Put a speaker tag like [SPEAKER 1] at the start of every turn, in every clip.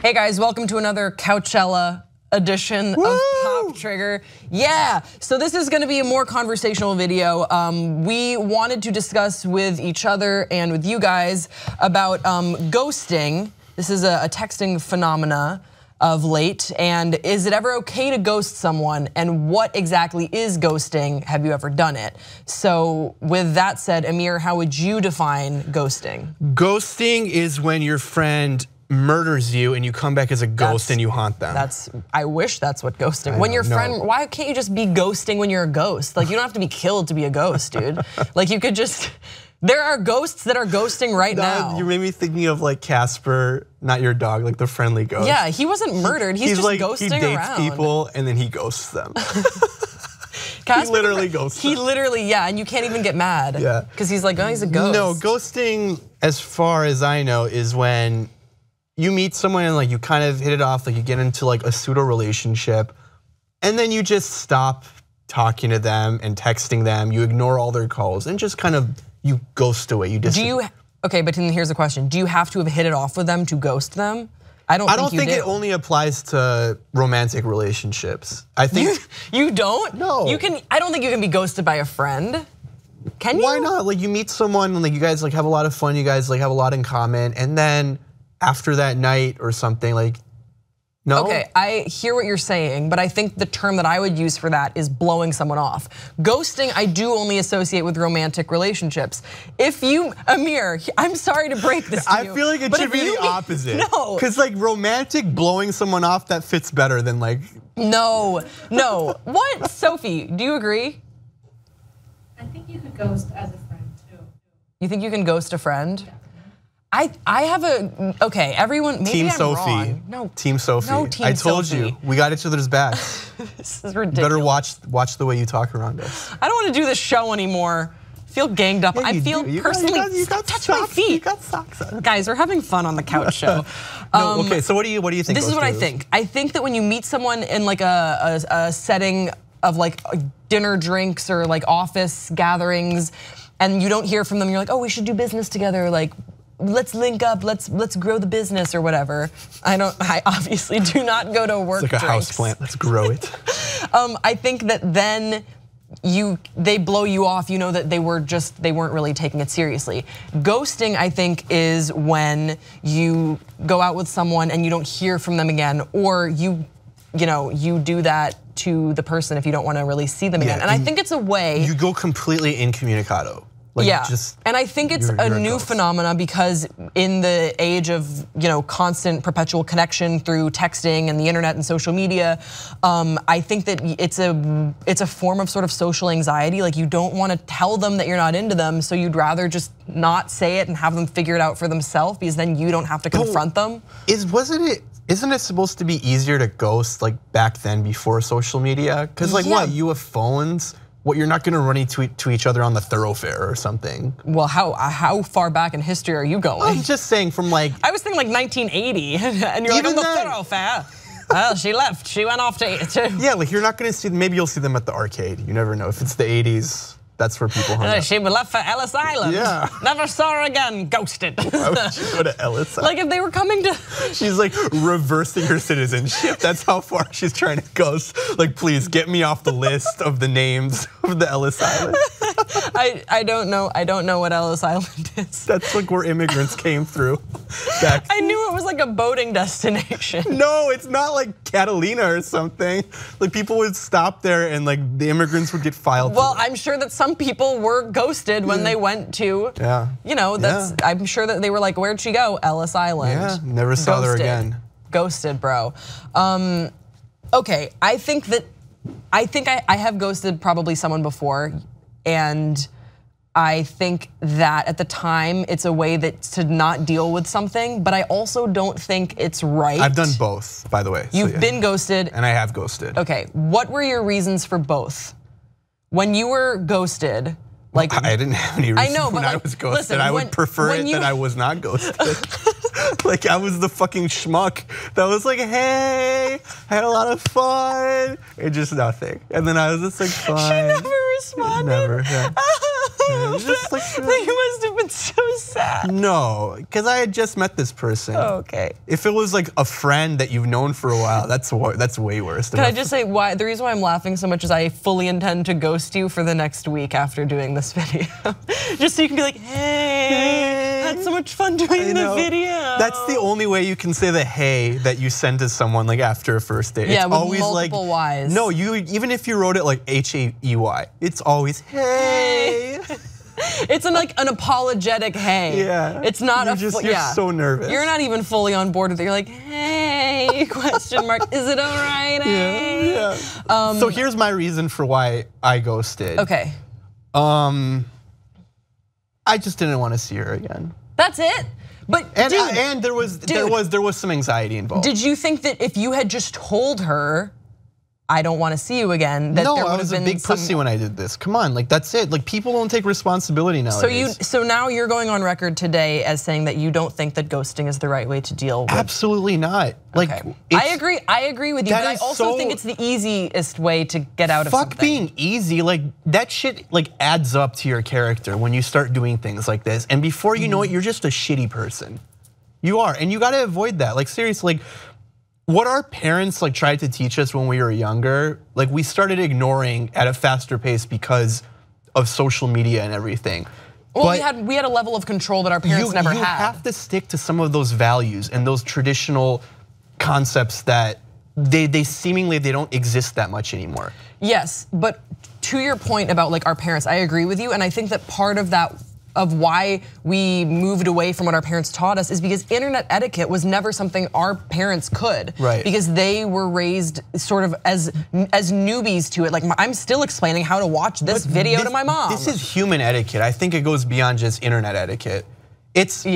[SPEAKER 1] Hey guys, welcome to another Coachella edition of Pop Trigger. Yeah, so this is gonna be a more conversational video. We wanted to discuss with each other and with you guys about ghosting. This is a texting phenomena of late, and is it ever okay to ghost someone, and what exactly is ghosting? Have you ever done it? So with that said, Amir, how would you define ghosting?
[SPEAKER 2] Ghosting is when your friend murders you and you come back as a ghost and you haunt them.
[SPEAKER 1] I wish that's what ghosting. When your friend, why can't you just be ghosting when you're a ghost? Like, you don't have to be killed to be a ghost, dude. Like, you could just, there are ghosts that are ghosting right now.
[SPEAKER 2] You made me thinking of like Casper, not your dog, like the friendly ghost.
[SPEAKER 1] Yeah, he wasn't murdered, he's just like, ghosting around. He dates
[SPEAKER 2] people and then he ghosts them.
[SPEAKER 1] Casper,
[SPEAKER 2] he literally ghosts them.
[SPEAKER 1] He literally, yeah, and you can't even get mad.
[SPEAKER 2] Yeah.
[SPEAKER 1] Because he's like, oh, he's a ghost.
[SPEAKER 2] No, ghosting, as far as I know, is when you meet someone and like you kind of hit it off, like you get into like a pseudo relationship, and then you just stop talking to them and texting them, you ignore all their calls and just kind of, you ghost away, you disappear.
[SPEAKER 1] Okay, but here's the question. Do you have to have hit it off with them to ghost them? I don't think
[SPEAKER 2] it only applies to romantic relationships. I think
[SPEAKER 1] you don't?
[SPEAKER 2] No.
[SPEAKER 1] I don't think you can be ghosted by a friend. Can you?
[SPEAKER 2] Why not? Like, you meet someone and like you guys like have a lot of fun, you guys like have a lot in common, and then after that night or something, like, no?
[SPEAKER 1] Okay, I hear what you're saying, but I think the term that I would use for that is blowing someone off. Ghosting, I do only associate with romantic relationships. If you, Amir, I'm sorry to break this to you.
[SPEAKER 2] I feel like it should be the opposite.
[SPEAKER 1] No.
[SPEAKER 2] Because like romantic blowing someone off, that fits better than like.
[SPEAKER 1] No. What, Sophie, do you agree?
[SPEAKER 3] I think you could ghost as a friend too.
[SPEAKER 1] You think you can ghost a friend? Yeah. I have a, okay, everyone, maybe
[SPEAKER 2] Team
[SPEAKER 1] I'm
[SPEAKER 2] Sophie.
[SPEAKER 1] wrong. No.
[SPEAKER 2] Team Sophie.
[SPEAKER 1] No, Team
[SPEAKER 2] I told
[SPEAKER 1] Sophie.
[SPEAKER 2] you, we got each other's back.
[SPEAKER 1] This is ridiculous.
[SPEAKER 2] Better watch the way you talk around us.
[SPEAKER 1] I don't want to do this show anymore. I feel ganged up.
[SPEAKER 2] Yeah,
[SPEAKER 1] I feel personally, stop touching my feet.
[SPEAKER 2] You got socks on.
[SPEAKER 1] Guys, we're having fun on the couch show.
[SPEAKER 2] No, okay, so what do you think?
[SPEAKER 1] This is what I think. I think that when you meet someone in like a setting of like dinner drinks or like office gatherings, and you don't hear from them, you're like, oh, we should do business together, like, let's link up, let's grow the business or whatever. I obviously do not go to work
[SPEAKER 2] It's like a
[SPEAKER 1] drinks.
[SPEAKER 2] house plant, let's grow it.
[SPEAKER 1] I think that then they blow you off, you know that they weren't really taking it seriously. Ghosting, I think, is when you go out with someone and you don't hear from them again, or you do that to the person if you don't want to really see them again. And I think it's a way.
[SPEAKER 2] You go completely incommunicado. Like,
[SPEAKER 1] yeah, and I think it's a new phenomenon because in the age of constant perpetual connection through texting and the internet and social media, I think that it's a form of sort of social anxiety. Like, you don't want to tell them that you're not into them, so you'd rather just not say it and have them figure it out for themselves, because then you don't have to confront them.
[SPEAKER 2] Isn't it supposed to be easier to ghost like back then before social media? Because like what, you have phones? What, you're not gonna run into each other on the thoroughfare or something?
[SPEAKER 1] Well, how far back in history are you going?
[SPEAKER 2] I'm just saying from like.
[SPEAKER 1] I was thinking like 1980, and you're like, on the thoroughfare. Well, she left, she went off to.
[SPEAKER 2] Yeah, like you're not gonna see, maybe you'll see them at the arcade. You never know, if it's the 80s, that's where people hung out.
[SPEAKER 1] She left for Ellis Island.
[SPEAKER 2] Yeah.
[SPEAKER 1] Never saw her again, ghosted.
[SPEAKER 2] Why would you go to Ellis Island?
[SPEAKER 1] Like if they were coming to.
[SPEAKER 2] She's like reversing her citizenship. That's how far she's trying to ghost. Like, please get me off the list of the names of the Ellis Island.
[SPEAKER 1] I don't know what Ellis Island is.
[SPEAKER 2] That's like where immigrants came through. Back.
[SPEAKER 1] I knew it was like a boating destination.
[SPEAKER 2] No, it's not like Catalina or something. Like, people would stop there and like the immigrants would get filed.
[SPEAKER 1] Well, I'm sure that some people were ghosted when they went to, I'm sure that they were like, where'd she go? Ellis Island.
[SPEAKER 2] Yeah, never saw her again.
[SPEAKER 1] Ghosted, bro. Okay, I think I have ghosted probably someone before, and I think that at the time it's a way to not deal with something, but I also don't think it's right.
[SPEAKER 2] I've done both, by the way.
[SPEAKER 1] You've been ghosted.
[SPEAKER 2] And I have ghosted.
[SPEAKER 1] Okay, what were your reasons for both? When you were ghosted, like
[SPEAKER 2] I didn't have any reason when I was ghosted.
[SPEAKER 1] Listen,
[SPEAKER 2] I would prefer it that I was not ghosted. Like, I was the fucking schmuck that was like, hey, I had a lot of fun, and just nothing. And then I was just like, fine.
[SPEAKER 1] She never responded.
[SPEAKER 2] Never, yeah. Just like,
[SPEAKER 1] You must have been so sad.
[SPEAKER 2] No, because I had just met this person.
[SPEAKER 1] Oh, okay.
[SPEAKER 2] If it was like a friend that you've known for a while, that's way worse.
[SPEAKER 1] Can I just say why? The reason why I'm laughing so much is I fully intend to ghost you for the next week after doing this video, just so you can be like, hey, had so much fun doing the video.
[SPEAKER 2] That's the only way you can say the hey that you send to someone like after a first date.
[SPEAKER 1] Yeah,
[SPEAKER 2] it's
[SPEAKER 1] with
[SPEAKER 2] always
[SPEAKER 1] multiple
[SPEAKER 2] like
[SPEAKER 1] Ys.
[SPEAKER 2] no, even if you wrote it like HAEY, it's always hey.
[SPEAKER 1] It's like an apologetic hey.
[SPEAKER 2] Yeah.
[SPEAKER 1] It's not
[SPEAKER 2] you're so nervous.
[SPEAKER 1] You're not even fully on board with it. You're like, hey, question mark. Is it all right? Hey?
[SPEAKER 2] Yeah. So here's my reason for why I ghosted.
[SPEAKER 1] Okay.
[SPEAKER 2] I just didn't want to see her again.
[SPEAKER 1] That's it? But
[SPEAKER 2] and there was some anxiety involved.
[SPEAKER 1] Did you think that if you had just told her, I don't want to see you again, that
[SPEAKER 2] no,
[SPEAKER 1] there would
[SPEAKER 2] I was
[SPEAKER 1] have
[SPEAKER 2] a
[SPEAKER 1] been
[SPEAKER 2] big pussy when I did this. Come on, like that's it. Like people don't take responsibility nowadays.
[SPEAKER 1] So now you're going on record today as saying that you don't think that ghosting is the right way to deal with.
[SPEAKER 2] Absolutely not. Like
[SPEAKER 1] okay. I agree with you, but I also think it's the easiest way to get out of something.
[SPEAKER 2] Fuck being easy, like that shit like adds up to your character when you start doing things like this. And before you know it, you're just a shitty person. You are, and you gotta avoid that. Like seriously, like what our parents like tried to teach us when we were younger, like we started ignoring at a faster pace because of social media and everything.
[SPEAKER 1] Well, we had a level of control that our parents never had.
[SPEAKER 2] You have to stick to some of those values and those traditional concepts that they seemingly don't exist that much anymore.
[SPEAKER 1] Yes, but to your point about like our parents, I agree with you, and I think that part of that of why we moved away from what our parents taught us is because internet etiquette was never something our parents could.
[SPEAKER 2] Right.
[SPEAKER 1] Because they were raised sort of as newbies to it. Like I'm still explaining how to watch this video to my mom.
[SPEAKER 2] This is human etiquette. I think it goes beyond just internet etiquette. It's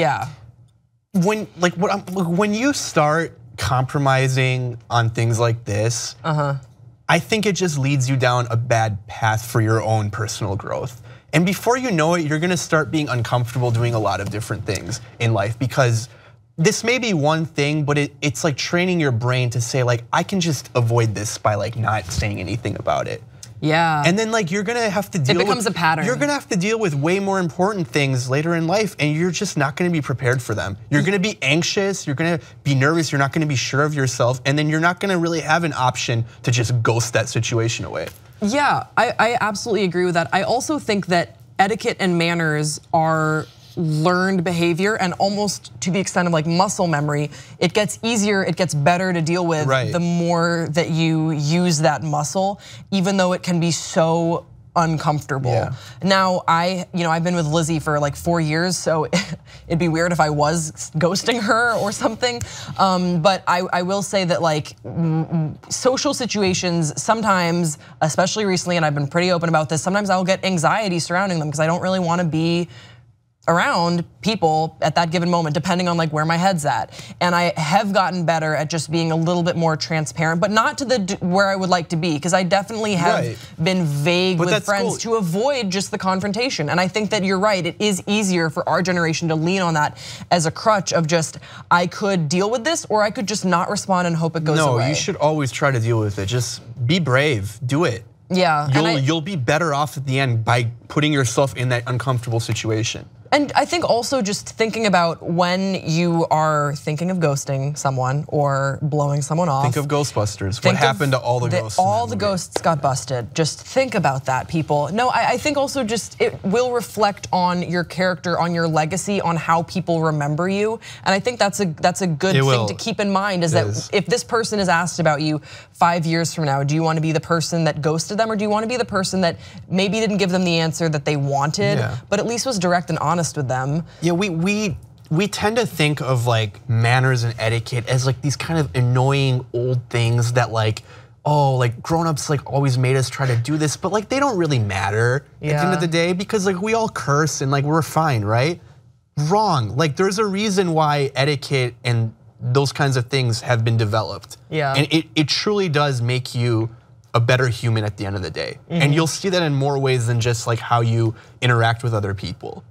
[SPEAKER 2] when you start compromising on things like this, I think it just leads you down a bad path for your own personal growth. And before you know it, you're gonna start being uncomfortable doing a lot of different things in life because this may be one thing, but it's like training your brain to say like, I can just avoid this by like not saying anything about it.
[SPEAKER 1] Yeah.
[SPEAKER 2] And then like you're gonna have to deal with-
[SPEAKER 1] It becomes a pattern.
[SPEAKER 2] You're gonna have to deal with way more important things later in life and you're just not gonna be prepared for them. You're gonna be anxious, you're gonna be nervous, you're not gonna be sure of yourself, and then you're not gonna really have an option to just ghost that situation away.
[SPEAKER 1] Yeah, I absolutely agree with that. I also think that etiquette and manners are learned behavior and almost to the extent of like muscle memory. It gets easier, it gets better to deal with the more that you use that muscle, even though it can be so uncomfortable.
[SPEAKER 2] Yeah.
[SPEAKER 1] Now I've been with Lizzie for like 4 years, so it'd be weird if I was ghosting her or something. But I will say that like social situations sometimes, especially recently, and I've been pretty open about this, sometimes I'll get anxiety surrounding them because I don't really want to be around people at that given moment, depending on like where my head's at. And I have gotten better at just being a little bit more transparent, but not to the where I would like to be, because I definitely have been vague with friends to avoid just the confrontation. And I think that you're right, it is easier for our generation to lean on that as a crutch of just, I could deal with this or I could just not respond and hope it goes away.
[SPEAKER 2] No, you should always try to deal with it. Just be brave, do it.
[SPEAKER 1] Yeah.
[SPEAKER 2] You'll be better off at the end by putting yourself in that uncomfortable situation.
[SPEAKER 1] And I think also just thinking about when you are thinking of ghosting someone or blowing someone off.
[SPEAKER 2] Think of Ghostbusters. What happened to all the ghosts?
[SPEAKER 1] All the ghosts got busted. Just think about that, people. No, I think also just it will reflect on your character, on your legacy, on how people remember you. And I think that's a good thing to keep in mind is that if this person is asked about you 5 years from now, do you want to be the person that ghosted them or do you want to be the person that maybe didn't give them the answer that they wanted, but at least was direct and honest with them?
[SPEAKER 2] Yeah, we tend to think of like manners and etiquette as like these kind of annoying old things that like, oh, like grown-ups like always made us try to do this, but like they don't really matter at the end of the day because like we all curse and like we're fine, right? Wrong. Like there's a reason why etiquette and those kinds of things have been developed.
[SPEAKER 1] Yeah.
[SPEAKER 2] And it truly does make you a better human at the end of the day. And you'll see that in more ways than just like how you interact with other people.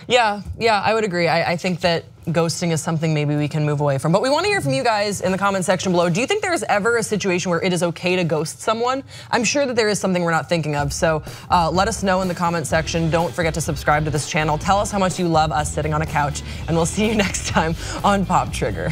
[SPEAKER 1] Yeah, I would agree. I think that ghosting is something maybe we can move away from. But we want to hear from you guys in the comment section below. Do you think there's ever a situation where it is okay to ghost someone? I'm sure that there is something we're not thinking of. So let us know in the comment section. Don't forget to subscribe to this channel. Tell us how much you love us sitting on a couch, and we'll see you next time on Pop Trigger.